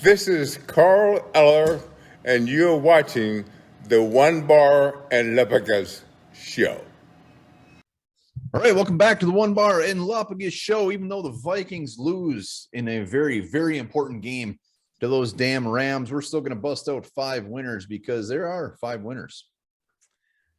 This is Carl Eller, and you're watching the One Bar and Lepagas show. All right, welcome back to the One Bar and Lepagas show. Even though the Vikings lose in a very, very important game to those damn Rams, we're still going to bust out 5 winners because there are 5 winners.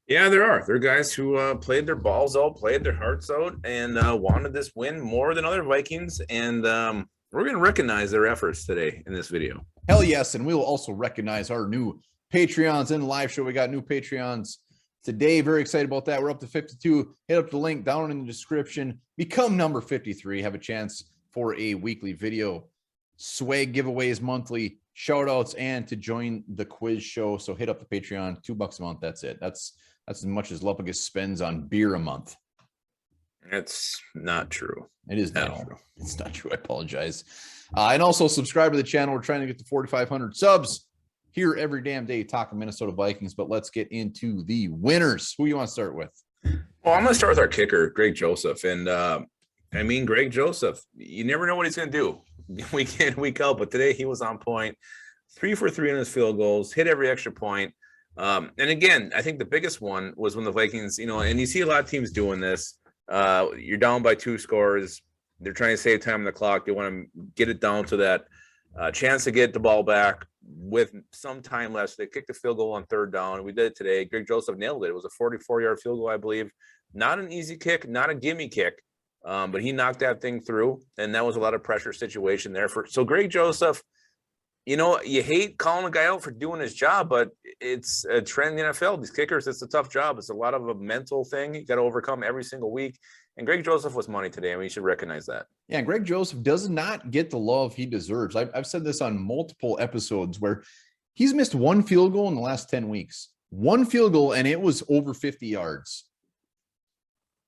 Yeah, there are. There are guys who played their balls out, played their hearts out, and wanted this win more than other Vikings. And we're going to recognize their efforts today in this video. Hell yes, and we will also recognize our new Patreons in the live show. We got new Patreons today. Very excited about that. We're up to 52. Hit up the link down in the description. Become number 53. Have a chance for a weekly video, swag giveaways monthly, shout outs, and to join the quiz show. So hit up the Patreon. $2 a month. That's it. That's as much as Lepagas spends on beer a month. That's not true. It is not true. It's not true. I apologize. And also subscribe to the channel. We're trying to get to 4,500 subs here every damn day talking Minnesota Vikings. But let's get into the winners. Who you want to start with? Well, I'm going to start with our kicker, Greg Joseph. And Greg Joseph, you never know what he's going to do week in, week out. But today he was on point. 3 for 3 on his field goals, hit every extra point. And again, I think the biggest one was when the Vikings, and you see a lot of teams doing this. You're down by 2 scores. They're trying to save time on the clock. They want to get it down to that chance to get the ball back with some time left. So they kicked the field goal on 3rd down. We did it today. Greg Joseph nailed it. It was a 44-yard field goal, I believe. Not an easy kick, not a gimme kick, but he knocked that thing through, and that was a lot of pressure situation there. So Greg Joseph, you hate calling a guy out for doing his job, but it's a trend in the NFL. These kickers, it's a tough job. It's a lot of a mental thing you got to overcome every single week. And Greg Joseph was money today, and we should recognize that. Yeah, Greg Joseph does not get the love he deserves. I've said this on multiple episodes where he's missed 1 field goal in the last 10 weeks. 1 field goal, and it was over 50 yards.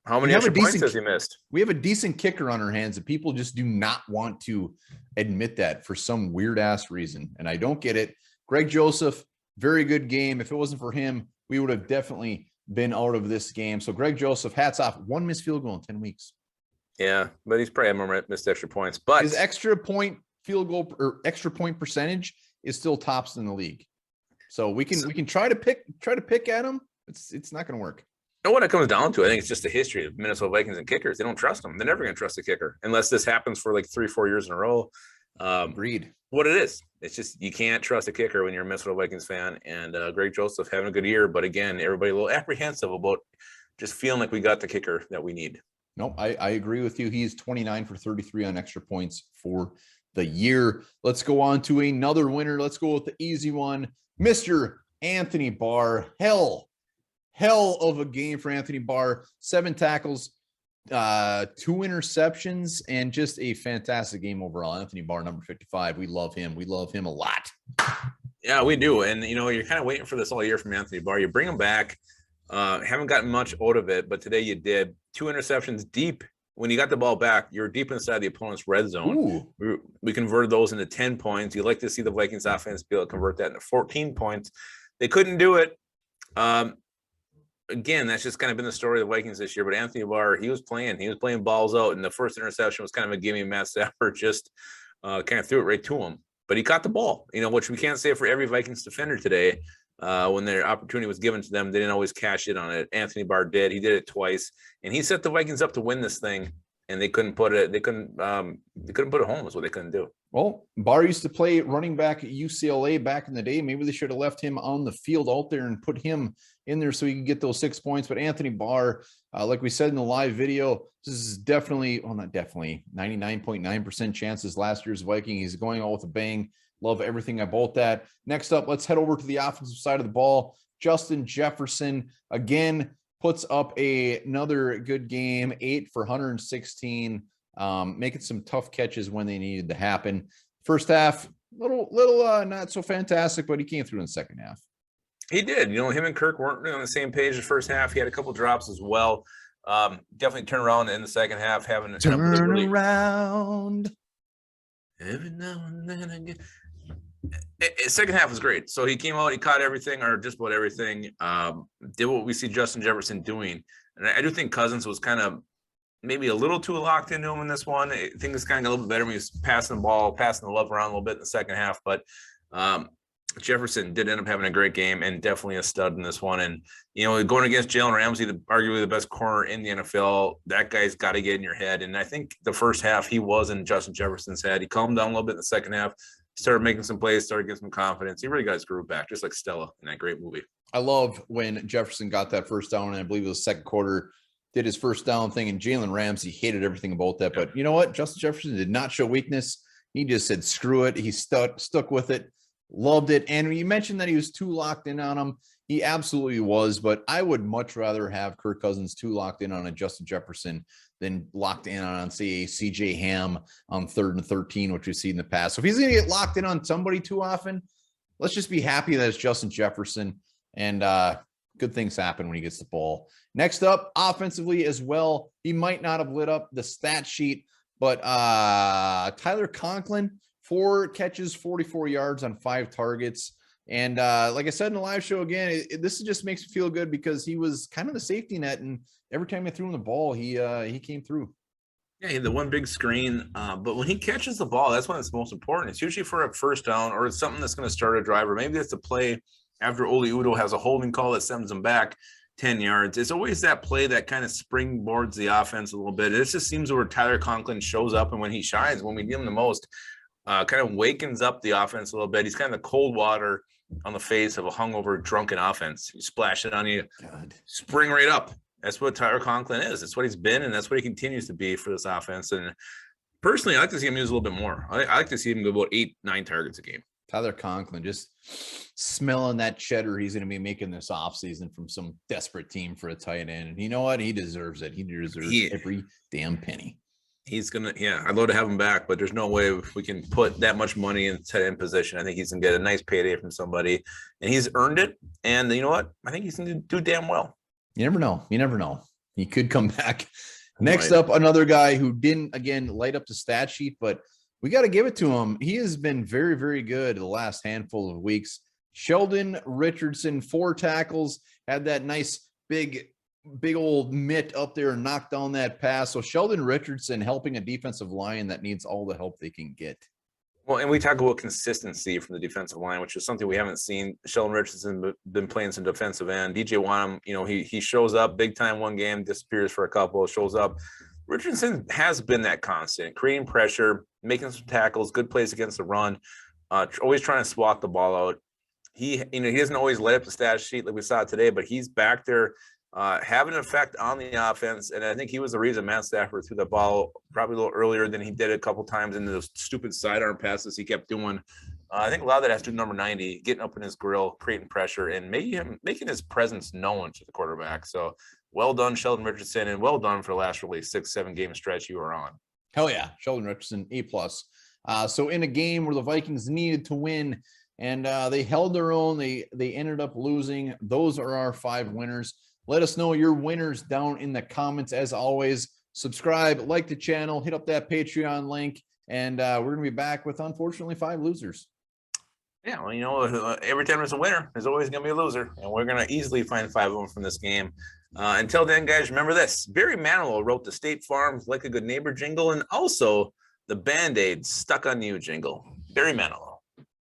How many extra points has he missed? We have a decent kicker on our hands, and people just do not want to admit that for some weird-ass reason, and I don't get it. Greg Joseph, very good game. If it wasn't for him, we would have definitely been out of this game. So Greg Joseph, hats off. 1 missed field goal in 10 weeks. Yeah, but he's probably missed extra points. But his extra point field goal or extra point percentage is still tops in the league. So we can try to pick at him. It's not going to work. You know what it comes down to? I think it's just the history of Minnesota Vikings and kickers. They don't trust them. They're never going to trust a kicker unless this happens for like 3-4 years in a row. Agreed. What it is, it's just you can't trust a kicker when you're a Minnesota Vikings fan. And Greg Joseph having a good year, but again, everybody a little apprehensive about just feeling like we got the kicker that we need. No, I agree with you. He's 29 for 33 on extra points for the year. Let's go on to another winner. Let's go with the easy one, Mr. Anthony Barr. Hell of a game for Anthony Barr. 7 tackles, 2 interceptions, and just a fantastic game overall. Anthony Barr, number 55. We love him. We love him a lot. Yeah, we do. And, you're kind of waiting for this all year from Anthony Barr. You bring him back. Haven't gotten much out of it, but today you did. 2 interceptions deep. When you got the ball back, you're deep inside the opponent's red zone. We converted those into 10 points. You'd like to see the Vikings offense be able to convert that into 14 points. They couldn't do it. Again, that's just kind of been the story of the Vikings this year. But Anthony Barr, he was playing balls out, and the first interception was kind of a gimme. Matt Stafford just kind of threw it right to him. But he caught the ball, which we can't say for every Vikings defender today. When their opportunity was given to them, they didn't always cash in on it. Anthony Barr did. He did it twice, and he set the Vikings up to win this thing. And they couldn't put it. They couldn't put it home. Is what they couldn't do. Well, Barr used to play running back at UCLA back in the day. Maybe they should have left him on the field out there and put him in there so he could get those 6 points. But Anthony Barr, like we said in the live video, this is definitely, well, not definitely, 99.9% chances last year's Viking. He's going all with a bang. Love everything about that. Next up, let's head over to the offensive side of the ball. Justin Jefferson, again, puts up another good game, 8 for 116, making some tough catches when they needed to happen. First half, little not so fantastic, but he came through in the second half. He did. Him and Kirk weren't really on the same page the first half. He had a couple drops as well. Definitely turn around in the second half, having a around. Every now and then again. Second half was great. So he came out, he caught everything, or just about everything. Did what we see Justin Jefferson doing. And I do think Cousins was kind of maybe a little too locked into him in this one. I think it's kind of a little bit better when he was passing the ball, passing the love around a little bit in the second half. But Jefferson did end up having a great game and definitely a stud in this one. And, going against Jalen Ramsey, arguably the best corner in the NFL, that guy's got to get in your head. And I think the first half he was in Justin Jefferson's head. He calmed down a little bit in the second half, started making some plays, started getting some confidence. He really got his groove back, just like Stella in that great movie. I love when Jefferson got that first down, and I believe it was second quarter, did his first down thing, and Jalen Ramsey hated everything about that. But you know what? Justin Jefferson did not show weakness. He just said, screw it. He stuck with it. Loved it. And you mentioned that he was too locked in on him. He absolutely was, but I would much rather have Kirk Cousins too locked in on a Justin Jefferson than locked in on, say, a CJ Ham on 3rd and 13, which we've seen in the past. So if he's going to get locked in on somebody too often, let's just be happy that it's Justin Jefferson, and good things happen when he gets the ball. Next up, offensively as well, he might not have lit up the stat sheet, but Tyler Conklin, 4 catches, 44 yards on 5 targets. And like I said in the live show again, this just makes me feel good because he was kind of the safety net, and every time I threw him the ball, he came through. Yeah, he had the one big screen, but when he catches the ball, that's when it's most important. It's usually for a first down, or it's something that's going to start a drive, or maybe it's a play after Oli Udoh has a holding call that sends him back 10 yards. It's always that play that kind of springboards the offense a little bit. It just seems where Tyler Conklin shows up, and when he shines, when we need him the most, kind of wakens up the offense a little bit. He's kind of the cold water on the face of a hungover, drunken offense. You splash it on you, spring right up. That's what Tyler Conklin is. That's what he's been, and that's what he continues to be for this offense. And personally, I like to see him use a little bit more. I like to see him go about 8-9 targets a game. Tyler Conklin, just smelling that cheddar he's going to be making this offseason from some desperate team for a tight end. And you know what? He deserves it. He deserves every damn penny. He's going to, I'd love to have him back, but there's no way we can put that much money in tight end position. I think he's going to get a nice payday from somebody, and he's earned it. And you know what? I think he's going to do damn well. You never know. He could come back. Next up, another guy who didn't, again, light up the stat sheet, but we got to give it to him. He has been very, very good the last handful of weeks. Sheldon Richardson, 4 tackles, had that nice big old mitt up there and knocked down that pass. So Sheldon Richardson helping a defensive line that needs all the help they can get. Well, and we talk about consistency from the defensive line, which is something we haven't seen. Sheldon Richardson been playing some defensive end. DJ Wanham, he shows up big time one game, disappears for a couple, shows up. Richardson has been that constant, creating pressure, making some tackles, good plays against the run, always trying to swat the ball out. He doesn't always light up the stat sheet like we saw today, but he's back there having an effect on the offense. And I think he was the reason Matt Stafford threw the ball probably a little earlier than he did a couple times in those stupid sidearm passes he kept doing. I think a lot of that has to do with number 90, getting up in his grill, creating pressure, and making his presence known to the quarterback. So well done, Sheldon Richardson, and well done for the last really 6-7 game stretch you were on. Hell yeah, Sheldon Richardson, A+. So in a game where the Vikings needed to win and they held their own, they ended up losing. Those are our 5 winners. Let us know your winners down in the comments. As always, subscribe, like the channel, hit up that Patreon link, and we're going to be back with, unfortunately, 5 losers. Yeah, well, every time there's a winner, there's always going to be a loser, and we're going to easily find 5 of them from this game. Until then, guys, remember this. Barry Manilow wrote the State Farm Like a Good Neighbor jingle, and also the Band-Aid Stuck on You jingle. Barry Manilow.